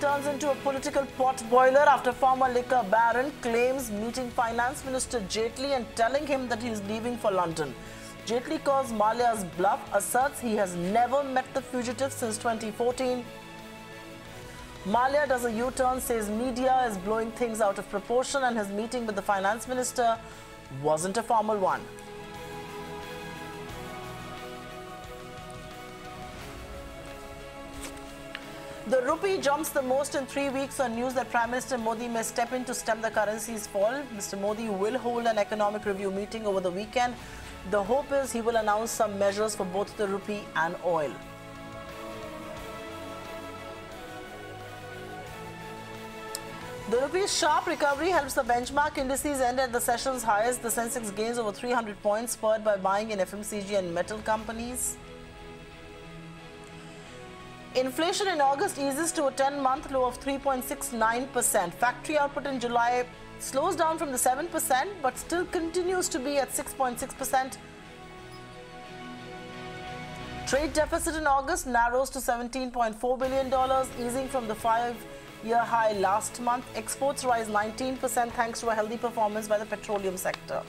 turns into a political potboiler after former liquor baron claims meeting Finance Minister Jaitley and telling him that he is leaving for London. Jaitley calls Mallya's bluff, asserts he has never met the fugitive since 2014. Mallya does a U-turn, says media is blowing things out of proportion and his meeting with the Finance Minister wasn't a formal one. The rupee jumps the most in 3 weeks on news that Prime Minister Modi may step in to stem the currency's fall. Mr. Modi will hold an economic review meeting over the weekend. The hope is he will announce some measures for both the rupee and oil. The rupee's sharp recovery helps the benchmark indices end at the session's highest. The Sensex gains over 300 points, spurred by buying in FMCG and metal companies. Inflation in August eases to a 10-month low of 3.69%. Factory output in July slows down from the 7%, but still continues to be at 6.6%. Trade deficit in August narrows to $17.4 billion, easing from the 5-year high last month. Exports rise 19% thanks to a healthy performance by the petroleum sector.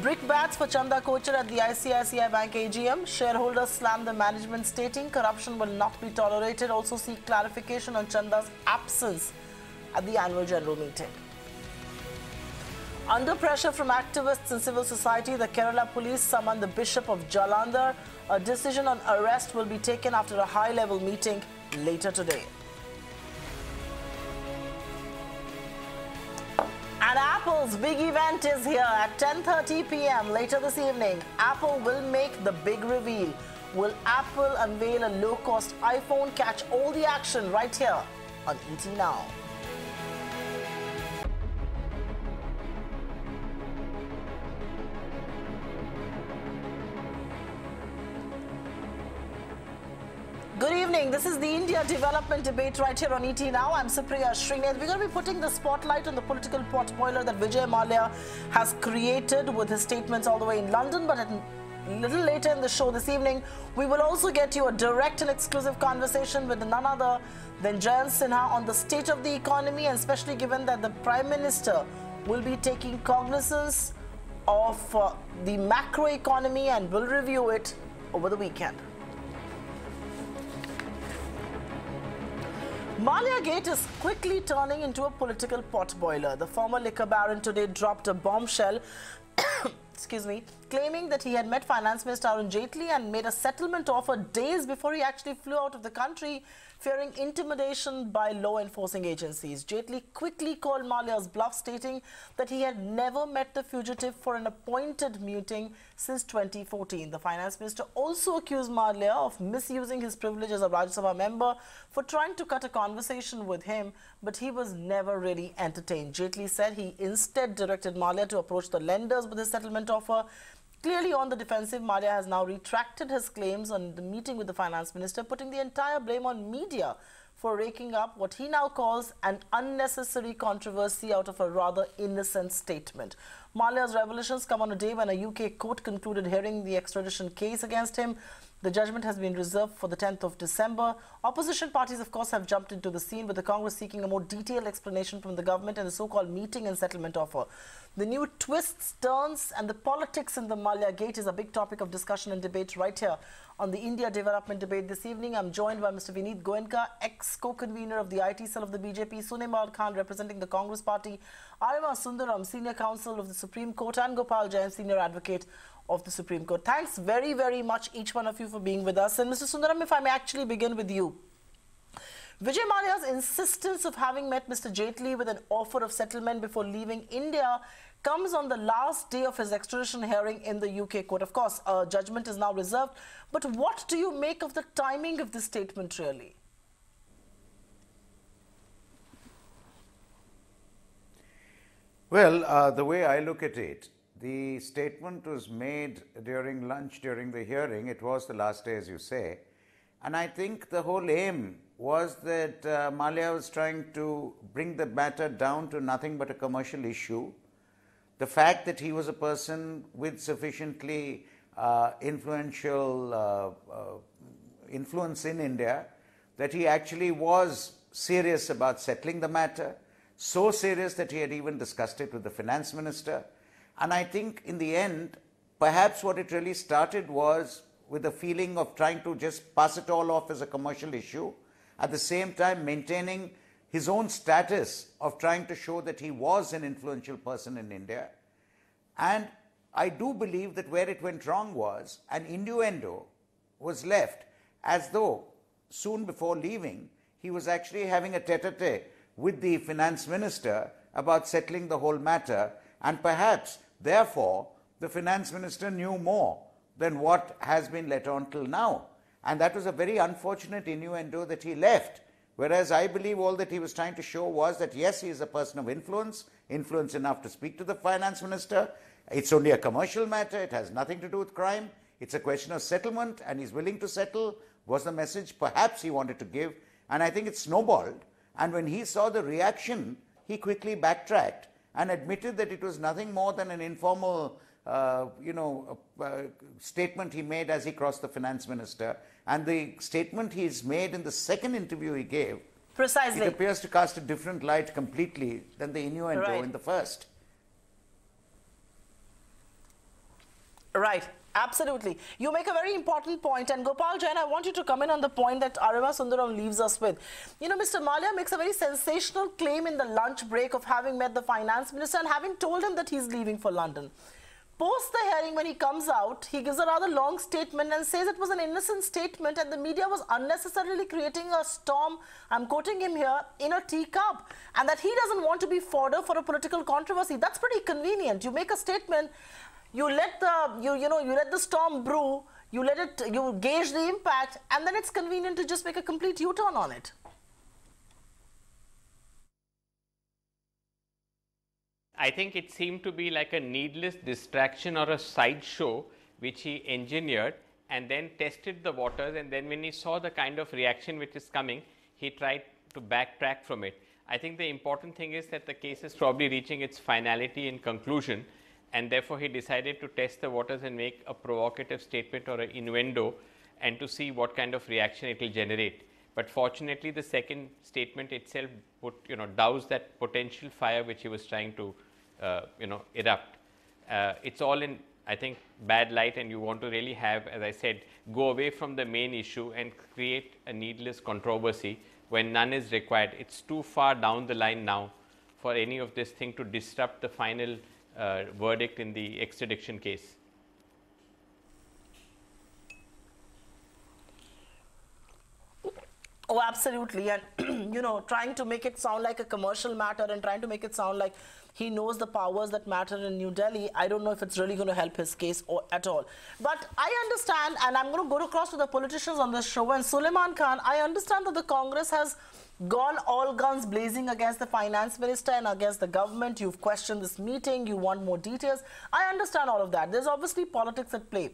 Brickbats for Chanda Kochar at the ICICI Bank AGM. Shareholders slam the management, stating corruption will not be tolerated. Also seek clarification on Chanda's absence at the annual general meeting. Under pressure from activists and civil society, the Kerala police summoned the Bishop of Jalandhar. A decision on arrest will be taken after a high-level meeting later today. And Apple's big event is here at 10:30 p.m. later this evening. Apple will make the big reveal. Will Apple unveil a low-cost iPhone? Catch all the action right here on ET Now. Good evening. This is the India development debate right here on ET Now. I'm Supriya Shrinate. We're going to be putting the spotlight on the political potboiler that Vijay Mallya has created with his statements all the way in London. But a little later in the show this evening, we will also get you a direct and exclusive conversation with none other than Jayant Sinha on the state of the economy, and especially given that the Prime Minister will be taking cognizance of the macro economy and will review it over the weekend. Mallyagate is quickly turning into a political potboiler. The former liquor baron today dropped a bombshell, excuse me, claiming that he had met Finance Minister Arun Jaitley and made a settlement offer days before he actually flew out of the country, fearing intimidation by law enforcing agencies. Jaitley quickly called Mallya's bluff, stating that he had never met the fugitive for an appointed meeting since 2014. The Finance Minister also accused Mallya of misusing his privilege as a Rajya Sabha member for trying to cut a conversation with him, but he was never really entertained. Jaitley said he instead directed Mallya to approach the lenders with his settlement offer. Clearly on the defensive, Mallya has now retracted his claims on the meeting with the Finance Minister, putting the entire blame on media for raking up what he now calls an unnecessary controversy out of a rather innocent statement. Mallya's revelations come on a day when a UK court concluded hearing the extradition case against him. The judgment has been reserved for the 10th of December. Opposition parties, of course, have jumped into the scene, with the Congress seeking a more detailed explanation from the government and the so-called meeting and settlement offer. The new twists, turns and the politics in the Mallyagate is a big topic of discussion and debate right here on the India Development Debate this evening. I'm joined by Mr. Vineet Goenka, ex-co-convener of the IT cell of the BJP, Sunemal Khan representing the Congress Party, Arima Sundaram, Senior Counsel of the Supreme Court, and Gopal Jain, Senior Advocate of the Supreme Court. Thanks very, very much, each one of you, for being with us. And Mr. Sundaram, if I may actually begin with you. Vijay Mallya's insistence of having met Mr. Jaitley with an offer of settlement before leaving India comes on the last day of his extradition hearing in the UK court. Of course, a judgment is now reserved. But what do you make of the timing of this statement, really? Well, the way I look at it, the statement was made during lunch, during the hearing. It was the last day, as you say. And I think the whole aim was that Mallya was trying to bring the matter down to nothing but a commercial issue. The fact that he was a person with sufficiently influence in India that he actually was serious about settling the matter, so serious that he had even discussed it with the finance minister. And I think in the end, perhaps what it really started was with a feeling of trying to just pass it all off as a commercial issue, at the same time maintaining his own status of trying to show that he was an influential person in India. And I do believe that where it went wrong was an innuendo was left as though soon before leaving, he was actually having a tete-a-tete with the finance minister about settling the whole matter, and perhaps, therefore, the finance minister knew more than what has been let on till now. And that was a very unfortunate innuendo that he left. Whereas I believe all that he was trying to show was that yes, he is a person of influence, influence enough to speak to the finance minister. It's only a commercial matter, it has nothing to do with crime. It's a question of settlement, and he's willing to settle, was the message perhaps he wanted to give. And I think it snowballed. And when he saw the reaction, he quickly backtracked and admitted that it was nothing more than an informal statement he made as he crossed the finance minister. And the statement he's made in the second interview he gave, precisely, it appears to cast a different light completely than the innuendo in the first. Right. Absolutely. You make a very important point, and Gopal Jain, I want you to come in on the point that Arima Sundaram leaves us with. You know, Mr. Mallya makes a very sensational claim in the lunch break of having met the finance minister and having told him that he's leaving for London. Post the hearing, when he comes out, he gives a rather long statement and says it was an innocent statement and the media was unnecessarily creating a storm, I'm quoting him here, in a teacup, and that he doesn't want to be fodder for a political controversy. That's pretty convenient. You make a statement, you let the storm brew, you gauge the impact, and then it's convenient to just make a complete U-turn on it. I think it seemed to be like a needless distraction or a sideshow which he engineered and then tested the waters, and then when he saw the kind of reaction which is coming, he tried to backtrack from it. I think the important thing is that the case is probably reaching its finality in conclusion, and therefore he decided to test the waters and make a provocative statement or an innuendo and to see what kind of reaction it will generate. But fortunately, the second statement itself would, douse that potential fire which he was trying to, erupt. It's all in, I think, bad light, and you want to really have, as I said, go away from the main issue and create a needless controversy when none is required. It's too far down the line now for any of this thing to disrupt the final verdict in the extradition case. Oh, absolutely. And, trying to make it sound like a commercial matter and trying to make it sound like he knows the powers that matter in New Delhi, I don't know if it's really going to help his case at all. But I understand, and I'm going to go across to the politicians on this show, and Suleiman Khan, I understand that the Congress has gone all guns blazing against the finance minister and against the government. You've questioned this meeting, you want more details. I understand all of that. There's obviously politics at play.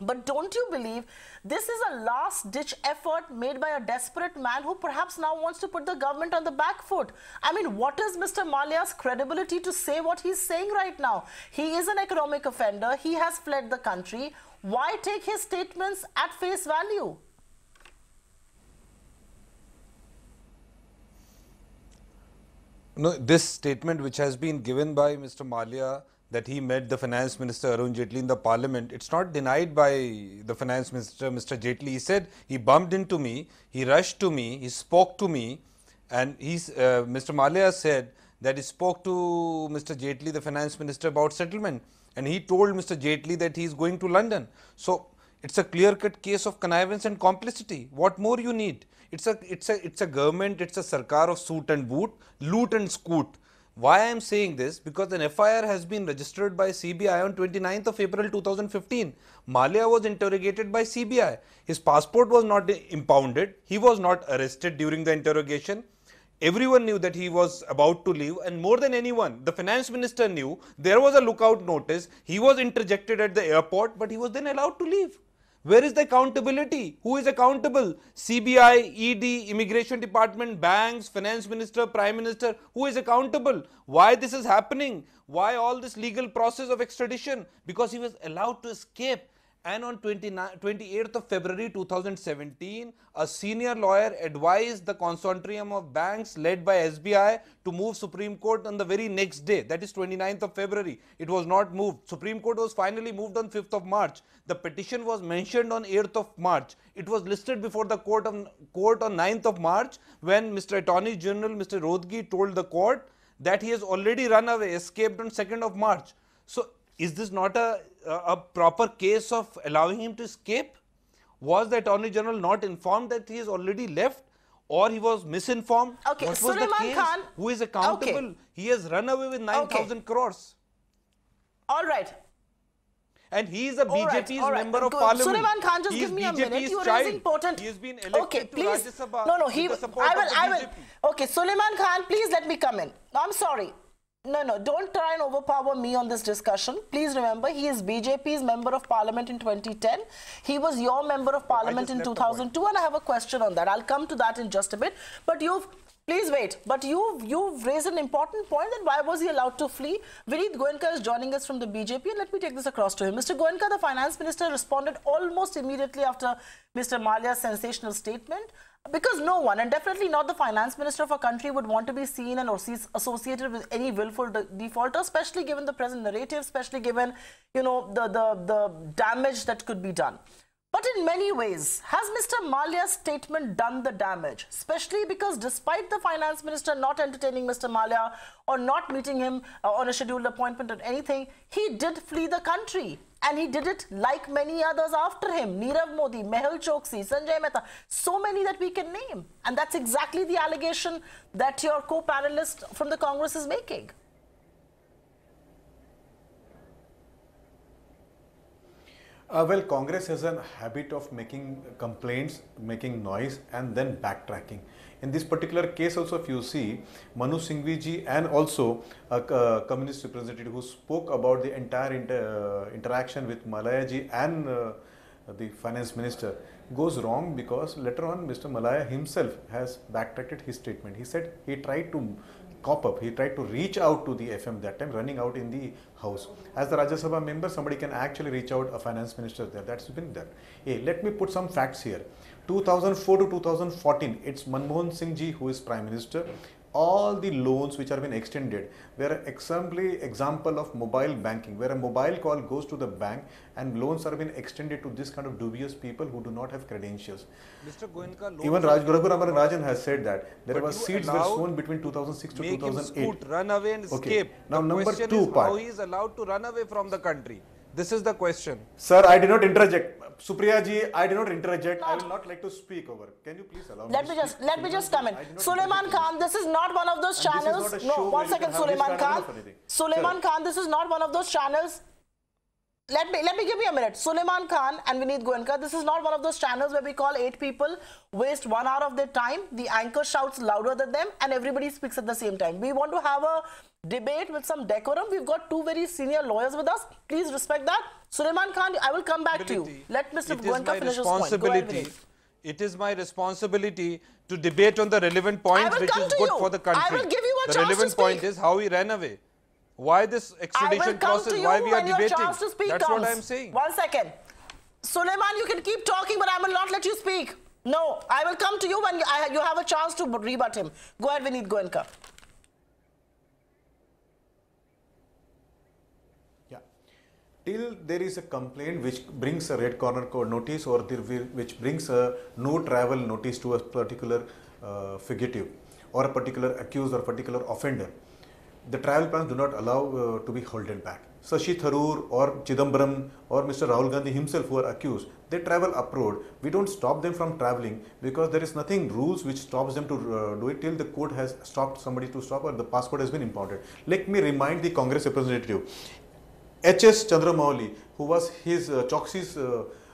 But don't you believe this is a last-ditch effort made by a desperate man who perhaps now wants to put the government on the back foot? I mean, what is Mr. Mallya's credibility to say what he's saying right now? He is an economic offender. He has fled the country. Why take his statements at face value? No, this statement which has been given by Mr. Mallya, that he met the finance minister Arun Jaitley in the parliament, it's not denied by the finance minister, Mr. Jaitley. He said he bumped into me, he rushed to me, he spoke to me, and Mr. Mallya said that he spoke to Mr. Jaitley, the finance minister, about settlement, and he told Mr. Jaitley that he is going to London. So it's a clear-cut case of connivance and complicity. What more you need? It's a government, it's a sarkar of suit and boot, loot and scoot. Why I am saying this? Because an FIR has been registered by CBI on 29th of April 2015. Mallya was interrogated by CBI. His passport was not impounded. He was not arrested during the interrogation. Everyone knew that he was about to leave, and more than anyone, the finance minister knew. There was a lookout notice. He was interjected at the airport, but he was then allowed to leave. Where is the accountability? Who is accountable? CBI, ED, Immigration Department, banks, Finance Minister, Prime Minister. Who is accountable? Why this is happening? Why all this legal process of extradition? Because he was allowed to escape. And on 28th of February 2017, a senior lawyer advised the consortium of banks led by SBI to move Supreme Court on the very next day, that is 29th of February. It was not moved. Supreme Court was finally moved on 5th of March. The petition was mentioned on 8th of March. It was listed before the court on 9th of March when Mr. Attorney General, Mr. Rodgi, told the court that he has already run away, escaped on 2nd of March. So, is this not a proper case of allowing him to escape? Was the Attorney General not informed that he has already left, or he was misinformed? Okay, What was the case? Khan, who is accountable? Okay. He has run away with 9,000 crores. All right. And he is a BJP's all right. member of Good. parliament. Sulaiman Khan, just he give me a minute. You are child. raising important. He has been elected to Rajya Sabha with the support of the BJP. Okay, Sulaiman Khan, please let me come in. I'm sorry. No, don't try and overpower me on this discussion. Please remember, he is BJP's member of parliament in 2010. He was your member of parliament in 2002, and I have a question on that. I'll come to that in just a bit. But please wait. But you've raised an important point that why was he allowed to flee? Vineet Goenka is joining us from the BJP, and let me take this across to him. Mr. Goenka, the finance minister responded almost immediately after Mr. Mallya's sensational statement. Because no one, and definitely not the finance minister of a country, would want to be seen and associated with any willful defaulter, especially given the present narrative, especially given, the damage that could be done. But in many ways, has Mr. Mallya's statement done the damage? Especially because despite the finance minister not entertaining Mr. Mallya or not meeting him on a scheduled appointment or anything, he did flee the country. And he did it like many others after him. Nirav Modi, Mehul Choksi, Sanjay Mehta, so many that we can name. And that's exactly the allegation that your co-panelist from the Congress is making. Well, Congress has a habit of making complaints, making noise, and then backtracking. In this particular case also, if you see, Manu Singhvi ji and also a communist representative who spoke about the entire interaction with Mallya ji and the finance minister goes wrong, because later on Mr. Mallya himself has backtracked his statement. He said he tried to cop up, he tried to reach out to the FM that time, running out in the house. As the Rajya Sabha member, somebody can actually reach out a finance minister there. That's been there. Hey, let me put some facts here. 2004 to 2014, it's Manmohan Singh ji who is Prime Minister. All the loans which have been extended were an example of mobile banking, where a mobile call goes to the bank and loans are being extended to this kind of dubious people who do not have credentials. Mr. Goenka, even Raghuram Rajan has said that there were seeds were sown between 2006 to 2008. Him scoot, run away and escape. Okay. Now, the number question two is part. how he is allowed to run away from the country. This is the question. Sir, I did not interject. Supriya ji, I did not interject. I will not like to speak over. Can you please allow me? Let me just come in. Sulaiman Khan, this is not one of those channels. No, 1 second, Sulaiman Khan. Sulaiman Khan, this is not one of those channels. Let me give you a minute. Sulaiman Khan and Vineet Goenka, this is not one of those channels where we call 8 people, waste 1 hour of their time, the anchor shouts louder than them, and everybody speaks at the same time. We want to have a debate with some decorum. We've got 2 very senior lawyers with us. Please respect that. Sulaiman Khan, I will come back to you. Let Mr. Goenka finish his point. Go ahead, Vineet. It is my responsibility to debate on the relevant points which is good for the country. I will give you a chance to speak. The relevant point is how he ran away. Why this extradition process? Why we are debating? That's what I'm saying. 1 second. Sulaiman, you can keep talking, but I will not let you speak. No, I will come to you when you have a chance to rebut him. Go ahead, Vineet Goenka. Yeah. Till there is a complaint which brings a red corner code notice, or which brings a no travel notice to a particular fugitive or a particular accused or particular offender, the travel plans do not allow to be held back. Shashi Tharoor or Chidambaram or Mr. Rahul Gandhi himself, who are accused, they travel abroad. We don't stop them from traveling because there is nothing rules which stops them to do it till the court has stopped somebody to stop or the passport has been impounded. Let me remind the Congress representative, H.S. Chandramouli, who was his Choksi's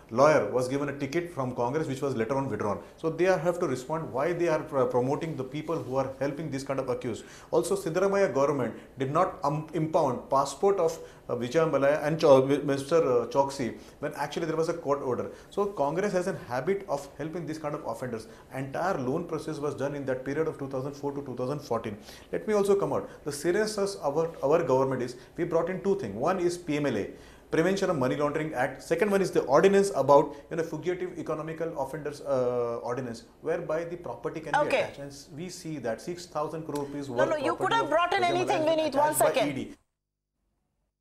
lawyer, was given a ticket from Congress which was later on withdrawn. So they have to respond why they are promoting the people who are helping this kind of accused. Also, Siddaramaiah government did not impound passport of Vijay Mallya and Mr. Choksi when actually there was a court order. So Congress has a habit of helping this kind of offenders. Entire loan process was done in that period of 2004 to 2014. Let me also come out. The seriousness of our government is, we brought in 2 things. One is PMLA. Prevention of Money Laundering Act. Second one is the ordinance about fugitive economical offenders ordinance, whereby the property can be attached. And we see that 6,000 crore rupees worth. No, you could have brought in anything, Vineet. 1 second.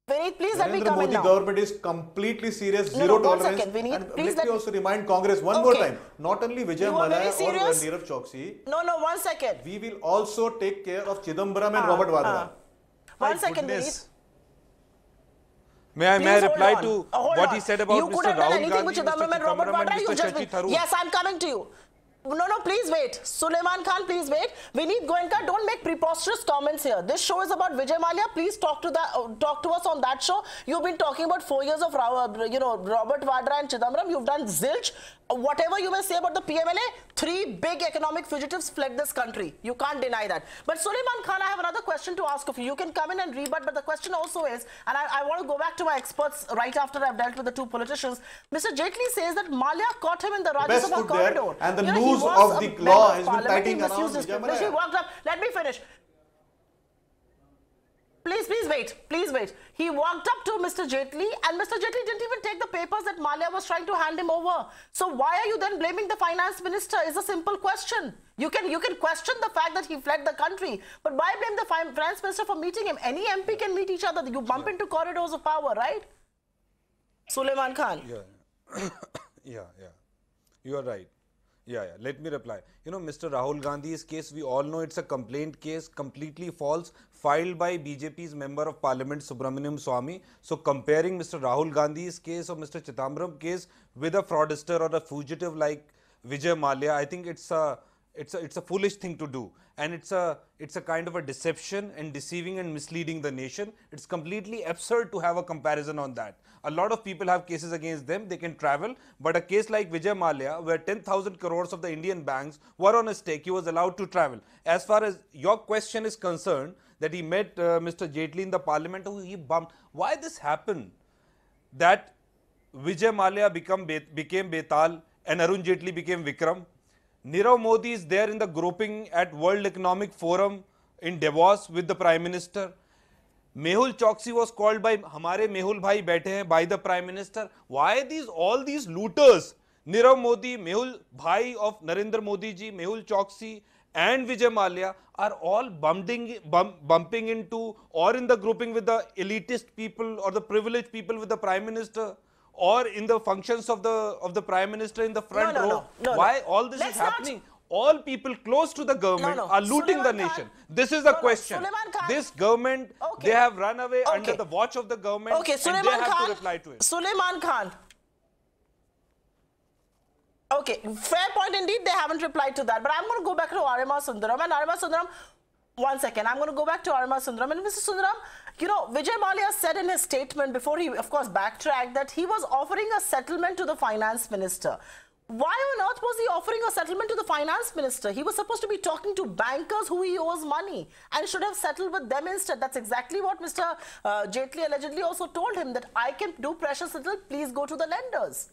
Vineet, please let me come in now. Modi government is completely serious, zero tolerance. Second, Vineet, and please let me also remind Congress one more time, not only Vijay Mallya or Neerav Choksi. No, 1 second. We will also take care of Chidambaram and Robert Vadra. 1 second, Vineet. May I reply to what he said about Mr. Rahul Gandhi, Mr. Chidambaram and Mr. Shashi Tharoor? Yes, I'm coming to you. No, please wait. Sulaiman Khan, please wait. Vineet Goenka, don't make preposterous comments here. This show is about Vijay Mallya. Please talk to us on that show. You've been talking about 4 years of Robert Vadra and Chidambaram. You've done zilch. Whatever you may say about the PMLA, 3 big economic fugitives fled this country. You can't deny that. But Sulaiman Khan, I have another question to ask of you. You can come in and rebut, but the question also is, and I want to go back to my experts right after I've dealt with the 2 politicians. Mr. Jaitley says that Mallya caught him in the Rajya Sabha corridor. And the news of the law has been tightening around Vijay Mallya. He walked up. Let me finish. Please wait. He walked up to Mr. Jaitley and Mr. Jaitley didn't even take the papers that Mallya was trying to hand him over. So why are you then blaming the finance minister is a simple question. You can question the fact that he fled the country, but why blame the finance minister for meeting him? Any MP can meet each other. You bump into corridors of power, right? Sulaiman Khan. Yeah. You are right. Yeah. Let me reply. Mr. Rahul Gandhi's case, we all know it's a complaint case, completely false, filed by BJP's Member of Parliament, Subramaniam Swamy. So comparing Mr. Rahul Gandhi's case or Mr. Chidambaram case with a fraudster or a fugitive like Vijay Mallya, I think it's a foolish thing to do. And it's a kind of a deception and deceiving and misleading the nation. It's completely absurd to have a comparison on that. A lot of people have cases against them, they can travel, but a case like Vijay Mallya, where 10,000 crores of the Indian banks were on a stake, he was allowed to travel. As far as your question is concerned, that he met Mr. Jaitley in the parliament, he bumped. Why this happened? That Vijay Mallya became Betal and Arun Jaitley became Vikram. Nirav Modi is there in the grouping at World Economic Forum in Davos with the Prime Minister. Mehul Choksi was called by Hamare Mehul Bhai Baithe Hain by the Prime Minister. Why all these looters? Nirav Modi, Mehul Bhai of Narendra Modi ji, Mehul Choksi and Vijay Mallya are all bumping into or in the grouping with the elitist people or the privileged people with the Prime Minister, or in the functions of the Prime Minister in the front row. Why all this is happening? All people close to the government are looting the nation. This is the question. This government, they have run away under the watch of the government, and they have to reply to it. Sulaiman Khan. Okay, fair point indeed. They haven't replied to that. But I'm going to go back to Arima Sundaram. And Arima Sundaram, 1 second. I'm going to go back to Arima Sundaram. And Mr. Sundaram, Vijay Mallya said in his statement before he, of course, backtracked that he was offering a settlement to the finance minister. Why on earth was he offering a settlement to the finance minister? He was supposed to be talking to bankers who he owes money and should have settled with them instead. That's exactly what Mr. Jaitley allegedly also told him, that I can do precious little, please go to the lenders.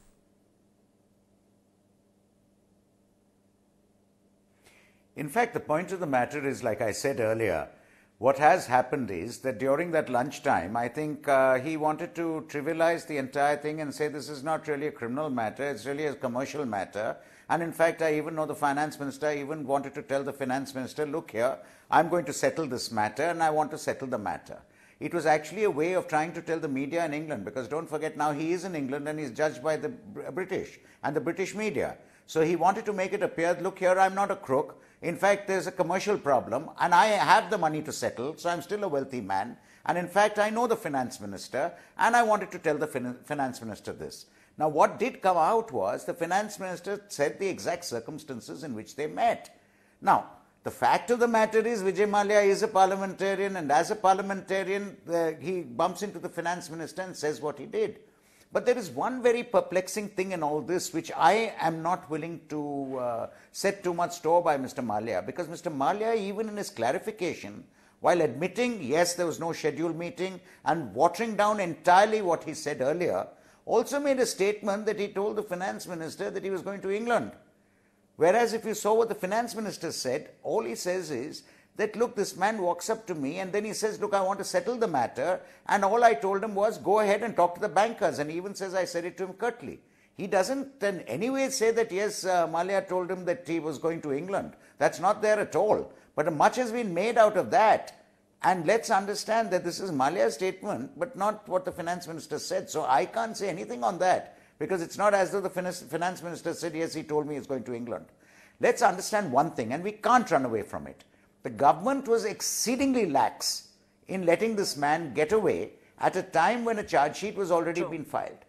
In fact, the point of the matter is, like I said earlier, what has happened is that during that lunchtime, I think he wanted to trivialize the entire thing and say this is not really a criminal matter, it's really a commercial matter. And in fact, I even know the finance minister even wanted to tell the finance minister, look here, I'm going to settle this matter and I want to settle the matter. It was actually a way of trying to tell the media in England, because don't forget, now he is in England and he's judged by the British and the British media. So he wanted to make it appear, look here, I'm not a crook. In fact, there's a commercial problem and I have the money to settle, so I'm still a wealthy man. And in fact, I know the finance minister and I wanted to tell the finance minister this. Now, what did come out was the finance minister said the exact circumstances in which they met. Now, the fact of the matter is Vijay Mallya is a parliamentarian, and as a parliamentarian, he bumps into the finance minister and says what he did. But there is one very perplexing thing in all this, which I am not willing to set too much store by Mr. Mallya, because Mr. Mallya, even in his clarification, while admitting, yes, there was no scheduled meeting, and watering down entirely what he said earlier, also made a statement that he told the finance minister that he was going to England. Whereas if you saw what the finance minister said, all he says is that, look, this man walks up to me and then he says, look, I want to settle the matter. And all I told him was, go ahead and talk to the bankers. And he even says, I said it to him curtly. He doesn't in any way say that, yes, Mallya told him that he was going to England. That's not there at all. But much has been made out of that. And let's understand that this is Mallya's statement, but not what the finance minister said. So I can't say anything on that, because it's not as though the finance minister said, yes, he told me he's going to England. Let's understand one thing, and we can't run away from it. The government was exceedingly lax in letting this man get away at a time when a charge sheet was already been filed,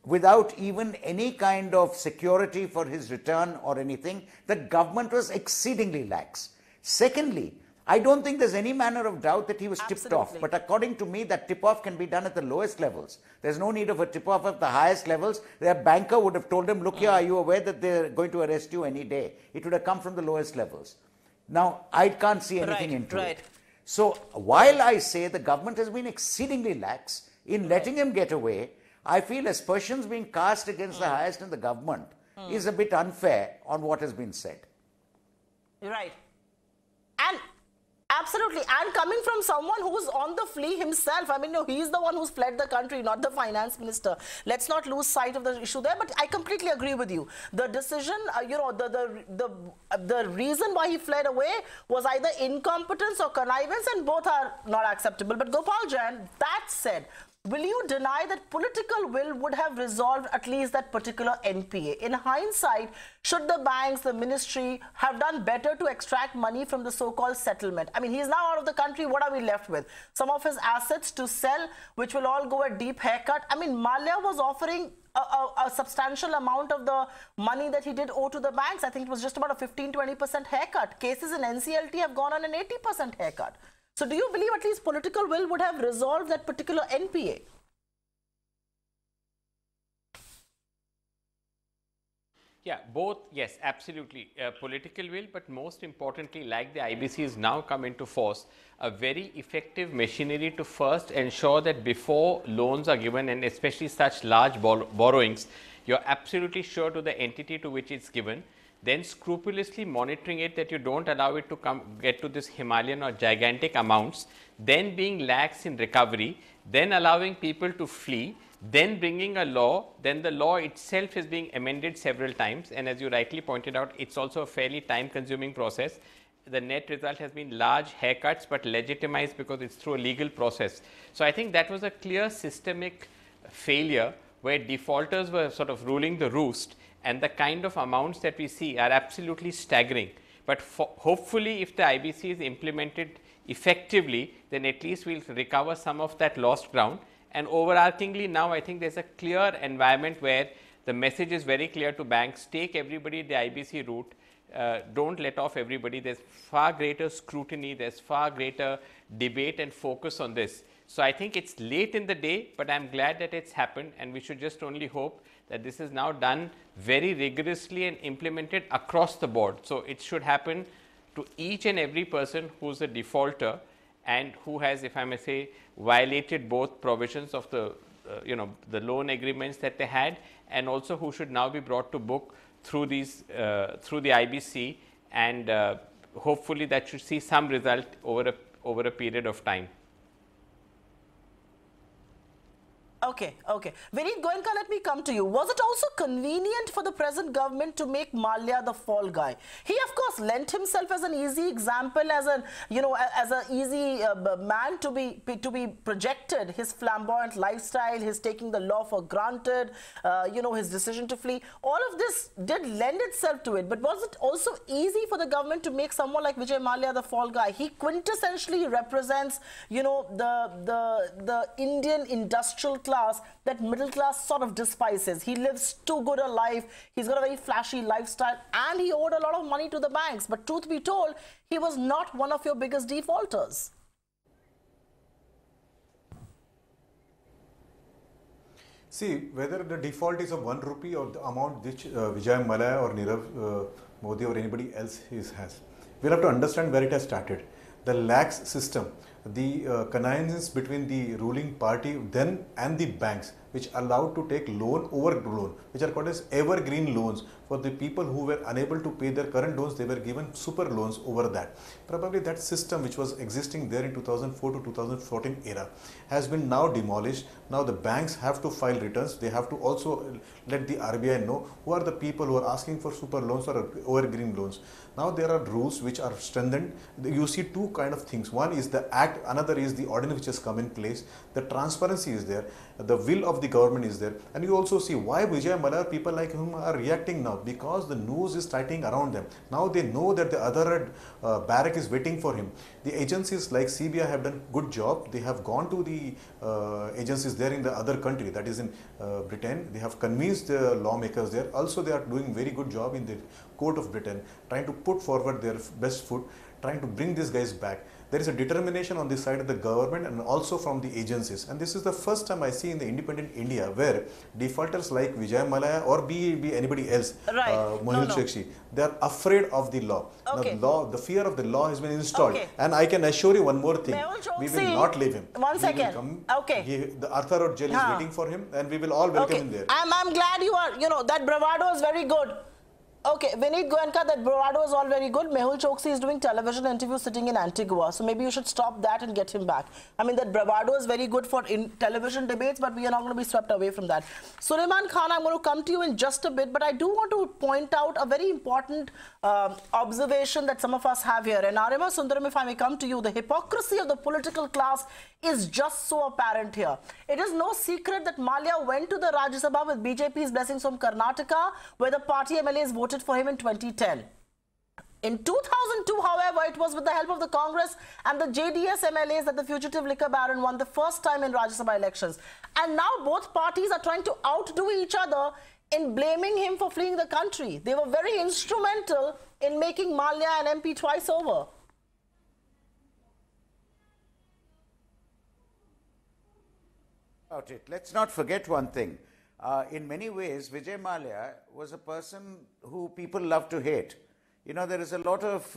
without even any kind of security for his return or anything. The government was exceedingly lax. Secondly, I don't think there's any manner of doubt that he was tipped off. But according to me, that tip-off can be done at the lowest levels. There's no need of a tip-off at the highest levels. Their banker would have told him, look here, are you aware that they're going to arrest you any day? It would have come from the lowest levels. Now, I can't see anything into it. So, while I say the government has been exceedingly lax in letting him get away, I feel aspersions being cast against the highest in the government is a bit unfair on what has been said. Right. And absolutely. And coming from someone who's on the flee himself, I mean, no, he's the one who's fled the country, not the finance minister. Let's not lose sight of the issue there. But I completely agree with you. The decision, the reason why he fled away was either incompetence or connivance, and both are not acceptable. But Gopal Jain, that said, will you deny that political will would have resolved at least that particular NPA? In hindsight, should the banks, the ministry have done better to extract money from the so-called settlement? I mean, he's now out of the country. What are we left with? Some of his assets to sell, which will all go a deep haircut. I mean, Mallya was offering a substantial amount of the money that he did owe to the banks. I think it was just about a 15-20% haircut. Cases in NCLT have gone on an 80% haircut. So do you believe at least political will would have resolved that particular NPA? Yeah, both, yes, absolutely. Political will, but most importantly, like the IBC has now come into force, a very effective machinery to first ensure that before loans are given, and especially such large borrowings, you're absolutely sure to the entity to which it's given, then scrupulously monitoring it that you don't allow it to get to this Himalayan or gigantic amounts, then being lax in recovery, then allowing people to flee, then bringing a law, then the law itself is being amended several times, and as you rightly pointed out, it's also a fairly time-consuming process. The net result has been large haircuts, but legitimized because it's through a legal process. So I think that was a clear systemic failure where defaulters were sort of ruling the roost, and the kind of amounts that we see are absolutely staggering. But hopefully, if the IBC is implemented effectively, then at least we'll recover some of that lost ground. And overarchingly now, I think there's a clear environment where the message is very clear to banks: take everybody the IBC route, don't let off everybody. There's far greater scrutiny, there's far greater debate and focus on this. So I think it's late in the day, but I'm glad that it's happened, and we should just only hope that this is now done very rigorously and implemented across the board. So it should happen to each and every person who's a defaulter and who has, if I may say, violated both provisions of the the loan agreements that they had, and also who should now be brought to book through these through the IBC, and hopefully that should see some result over a period of time. Okay. Vineet Goenka, let me come to you. Was it also convenient for the present government to make Mallya the fall guy? He, of course, lent himself as an easy example, as an as an easy man to be projected. His flamboyant lifestyle, his taking the law for granted, his decision to flee. All of this did lend itself to it. But was it also easy for the government to make someone like Vijay Mallya the fall guy? He quintessentially represents, the Indian industrial class that middle class sort of despises. He lives too good a life, he's got a very flashy lifestyle, and he owed a lot of money to the banks. But truth be told, he was not one of your biggest defaulters. See, whether the default is of 1 rupee or the amount which Vijay Mallya or Nirav Modi or anybody else has, we'll have to understand where it has started. The lax system, the connivance between the ruling party then and the banks, which allowed to take loan over loan, which are called as evergreen loans. For the people who were unable to pay their current loans, they were given super loans over that. Probably that system which was existing there in 2004 to 2014 era has been now demolished. Now the banks have to file returns. They have to also let the RBI know who are the people who are asking for super loans or evergreen loans. Now there are rules which are strengthened. You see two kind of things. One is the act, another is the ordinance which has come in place. The transparency is there, the will of the government is there, and you also see why Vijay Mallya, people like him are reacting now, because the news is tightening around them. Now they know that the other barrack is waiting for him. The agencies like CBI have done good job. They have gone to the agencies there in the other country, that is in Britain. They have convinced the lawmakers there. Also they are doing very good job in the court of Britain, trying to put forward their best foot, trying to bring these guys back. There is a determination on the side of the government and also from the agencies. And this is the first time I see in the independent India where defaulters like Vijay Mallya or be anybody else, Mohil Shekshi, they are afraid of the law. Okay. Now, the fear of the law has been installed. Okay. And I can assure you one more thing. We will Choksi, not leave him. One second. Come, okay. The Arthur Road jail is waiting for him, and we will all welcome him there. I'm glad you are, that bravado is very good. Okay, Vineet Goenka, that bravado is all very good. Mehul Choksi is doing television interviews sitting in Antigua. So maybe you should stop that and get him back. I mean, that bravado is very good for television debates, but we are not going to be swept away from that. Suleiman Khan, I'm going to come to you in just a bit, but I do want to point out a very important observation that some of us have here. And Arima Sundaram, if I may come to you, the hypocrisy of the political class is just so apparent here. It is no secret that Mallya went to the Rajya Sabha with BJP's blessings from Karnataka, where the party MLAs voted for him in 2010. In 2002, however, it was with the help of the Congress and the JDS MLAs that the fugitive liquor baron won the first time in Rajya Sabha elections. And now both parties are trying to outdo each other in blaming him for fleeing the country. They were very instrumental in making Mallya an MP twice over. About it. Let's not forget one thing. In many ways, Vijay Mallya was a person who people love to hate. There is a lot of,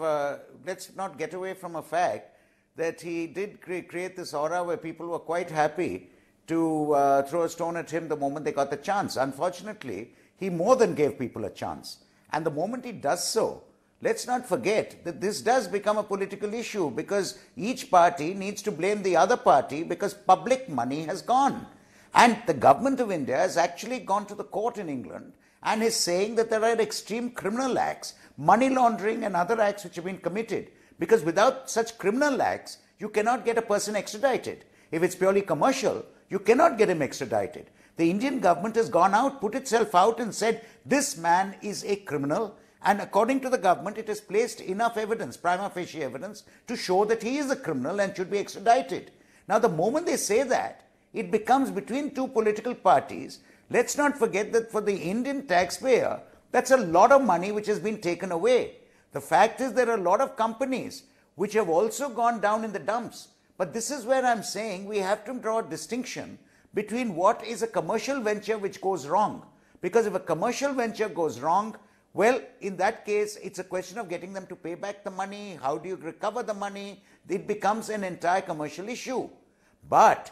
let's not get away from a fact that he did create this aura where people were quite happy to throw a stone at him the moment they got the chance. Unfortunately, he more than gave people a chance. And the moment he does so, let's not forget that this does become a political issue, because each party needs to blame the other party because public money has gone. And the government of India has actually gone to the court in England and is saying that there are extreme criminal acts, money laundering and other acts which have been committed. Because without such criminal acts, you cannot get a person extradited. If it's purely commercial, you cannot get him extradited. The Indian government has gone out, put itself out and said, this man is a criminal. And according to the government, it has placed enough evidence, prima facie evidence, to show that he is a criminal and should be extradited. Now, the moment they say that, it becomes between two political parties. Let's not forget that for the Indian taxpayer, that's a lot of money which has been taken away. The fact is there are a lot of companies which have also gone down in the dumps. But this is where I'm saying we have to draw a distinction between what is a commercial venture which goes wrong. Because if a commercial venture goes wrong, well, in that case, it's a question of getting them to pay back the money. How do you recover the money? It becomes an entire commercial issue. But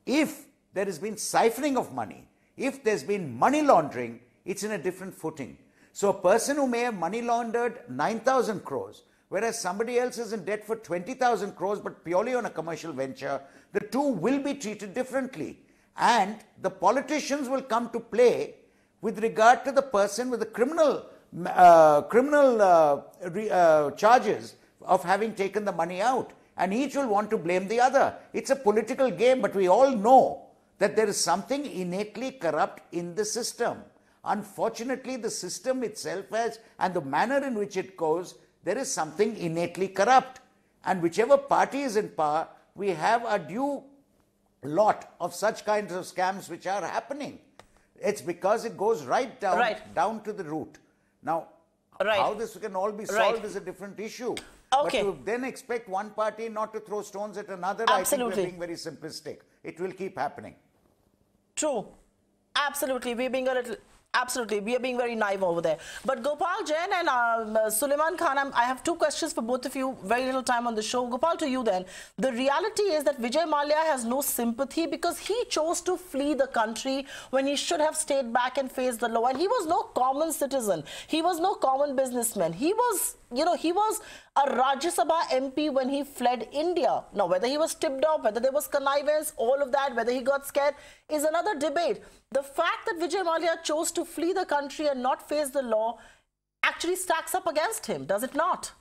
if there has been siphoning of money, if there's been money laundering, it's in a different footing. So a person who may have money laundered 9,000 crores, whereas somebody else is in debt for 20,000 crores, but purely on a commercial venture, the two will be treated differently. And the politicians will come to play with regard to the person with the criminal charges of having taken the money out. And each will want to blame the other. It's a political game, but we all know that there is something innately corrupt in the system. Unfortunately, the system itself has, and the manner in which it goes, there is something innately corrupt. And whichever party is in power, we have a due lot of such kinds of scams which are happening. It's because it goes right down to the root. Now, how this can all be solved is a different issue. Okay. But to then expect one party not to throw stones at another, Absolutely. I think we're being very simplistic. It will keep happening. True. Absolutely. We're being a little... Absolutely, we are being very naive over there. But Gopal Jain and Suleiman Khan, I have two questions for both of you. Very little time on the show. Gopal, to you then. The reality is that Vijay Mallya has no sympathy because he chose to flee the country when he should have stayed back and faced the law. And he was no common citizen. He was no common businessman. He was, you know, he was a Rajya Sabha MP when he fled India. Now, whether he was tipped off, whether there was connivance, all of that, whether he got scared is another debate. The fact that Vijay Mallya chose to flee the country and not face the law actually stacks up against him, does it not?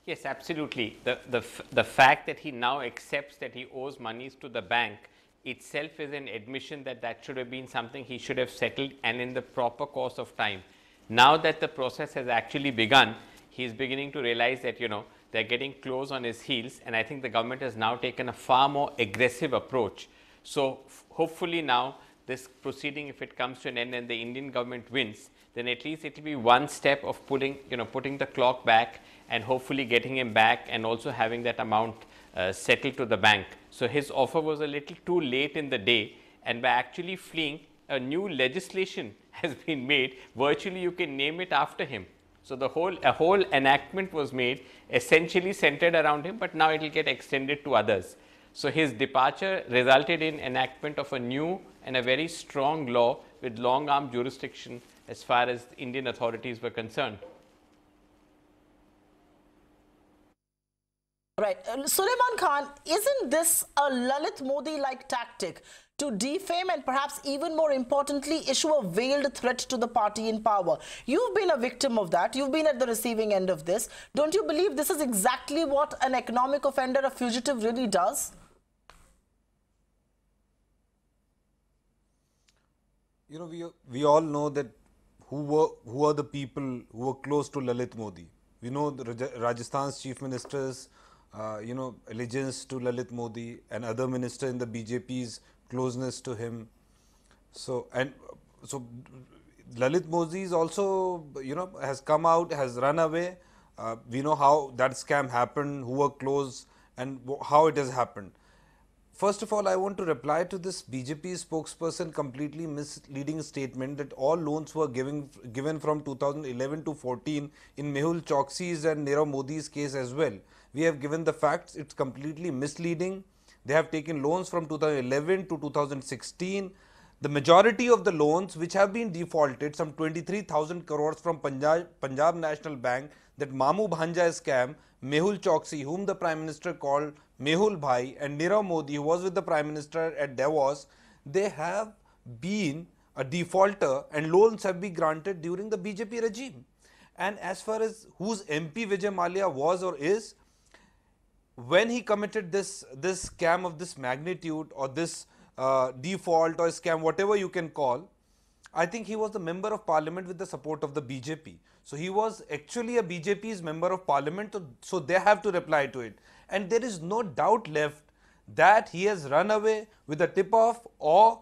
Yes, absolutely. The fact that he now accepts that he owes monies to the bank itself is an admission that that should have been something he should have settled and in the proper course of time. Now that the process has actually begun, he is beginning to realize that, you know, they're getting close on his heels, and I think the government has now taken a far more aggressive approach. So hopefully now this proceeding, if it comes to an end and the Indian government wins, then at least it will be one step of putting the clock back and hopefully getting him back and also having that amount settled to the bank. So his offer was a little too late in the day, and by actually fleeing, a new legislation has been made. Virtually you can name it after him. So a whole enactment was made essentially centered around him, but now it will get extended to others. So his departure resulted in enactment of a new and a very strong law with long arm jurisdiction as far as Indian authorities were concerned. Right. Suleiman Khan, isn't this a Lalit Modi-like tactic to defame and perhaps even more importantly issue a veiled threat to the party in power? You've been a victim of that. You've been at the receiving end of this. Don't you believe this is exactly what an economic offender, a fugitive, really does? You know, we all know that who are the people who were close to Lalit Modi. We know the Rajasthan's chief ministers, allegiance to Lalit Modi, and other minister in the BJP's closeness to him. So Lalit Modi is also, has come out, has run away. We know how that scam happened, who were close, and how it has happened. First of all, I want to reply to this BJP spokesperson completely misleading statement that all loans were given from 2011 to 14 in Mehul Choksi's and Nirav Modi's case as well. We have given the facts. It's completely misleading. They have taken loans from 2011 to 2016. The majority of the loans which have been defaulted, some 23,000 crores from Punjab National Bank, that Mamu Bhanja scam, Mehul Choksi, whom the Prime Minister called Mehul Bhai, and Nirav Modi, who was with the Prime Minister at Davos, they have been a defaulter and loans have been granted during the BJP regime. And as far as whose MP Vijay Mallya was or is, when he committed this scam of this magnitude or this default or scam, whatever you can call, I think he was the member of parliament with the support of the BJP. So he was actually a BJP's member of parliament, so they have to reply to it. And there is no doubt left that he has run away with a tip-off, or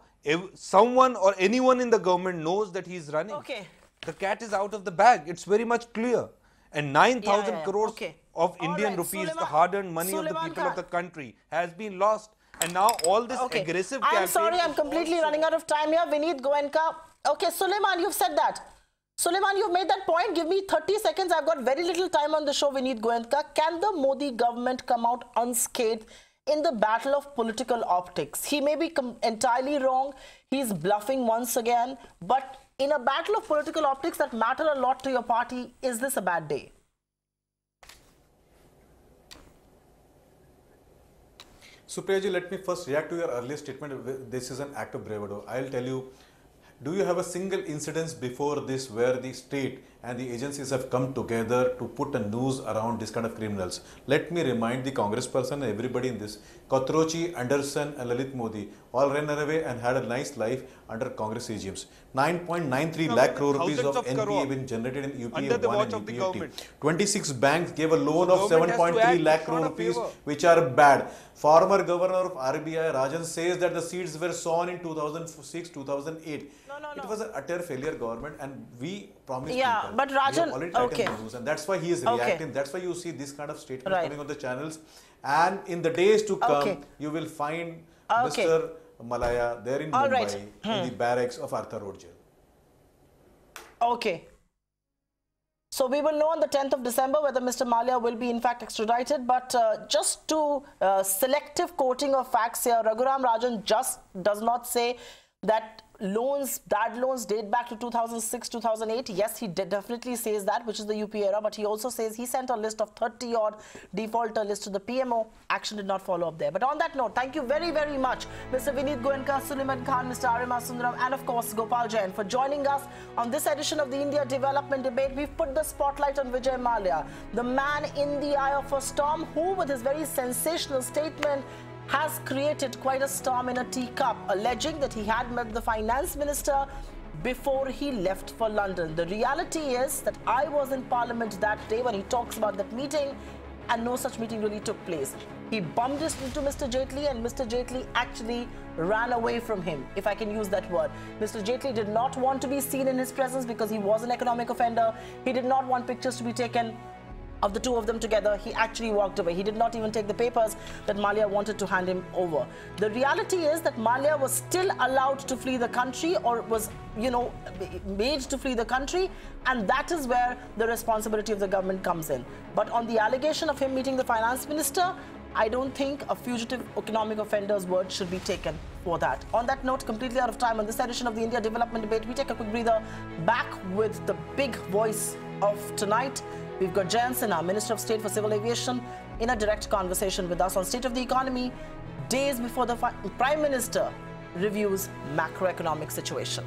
someone or anyone in the government knows that he is running. Okay. The cat is out of the bag. It's very much clear. And 9,000 crores of Indian rupees, the hard-earned money of the people of the country, has been lost. And now all this aggressive campaign... I'm sorry, I'm completely running out of time here. Vineet Goenka. Okay, Suleiman, you've said that. Suleiman, you've made that point. Give me 30 seconds. I've got very little time on the show, Vineet Goenka. Can the Modi government come out unscathed in the battle of political optics? He may be entirely wrong. He's bluffing once again. But in a battle of political optics that matter a lot to your party, is this a bad day? Supriya ji, let me first react to your earlier statement. This is an act of bravado. I'll tell you, do you have a single incident before this where the state and the agencies have come together to put a noose around this kind of criminals? Let me remind the Congress person and everybody in this, Kothrochi, Anderson and Lalit Modi all ran away and had a nice life under Congress regimes. 9.93 lakh crore rupees of NPA have been generated in UPA 1 and UPA 2. 26 banks gave a loan of 7.3 lakh crore rupees, which are bad. Former governor of RBI, Rajan, says that the seeds were sown in 2006-2008. It was an utter failure government, and we promised Yeah, people. but We have Rajan, already tightened okay. the rules, and that's why he is Okay. reacting. That's why you see this kind of statement Right. coming on the channels. And in the days to come, Okay. you will find Okay. Mr. Mallya there in All Mumbai right. in the barracks of Arthur Road Jail. Okay. So we will know on the 10th of December whether Mr. Mallya will be in fact extradited. But just to selective quoting of facts here, Raghuram Rajan just does not say that bad loans date back to 2006, 2008. Yes, he definitely says that, which is the UP era. But he also says he sent a list of 30 odd defaulter list to the PMO. Action did not follow up there. But on that note, thank you very, very much, Mr. Vineet Goenka, Suleiman Khan, Mr. Arima Sundaram, and of course, Gopal Jain for joining us on this edition of the India Development Debate. We've put the spotlight on Vijay Mallya, the man in the eye of a storm who, with his very sensational statement, has created quite a storm in a teacup, alleging that he had met the finance minister before he left for London. The reality is that I was in Parliament that day when he talks about that meeting, and no such meeting really took place. He bumped into Mr. Jaitley, and Mr. Jaitley actually ran away from him, if I can use that word. Mr. Jaitley did not want to be seen in his presence because he was an economic offender. He did not want pictures to be taken of the two of them together. He actually walked away. He did not even take the papers that Mallya wanted to hand him over. The reality is that Mallya was still allowed to flee the country, or was, made to flee the country, and that is where the responsibility of the government comes in. But on the allegation of him meeting the finance minister, I don't think a fugitive economic offender's word should be taken for that. On that note, completely out of time on this edition of the India Development Debate, we take a quick breather. Back with the big voice of tonight. We've got Jayant Sinha, Minister of State for Civil Aviation, in a direct conversation with us on State of the Economy, days before the Prime Minister reviews macroeconomic situation.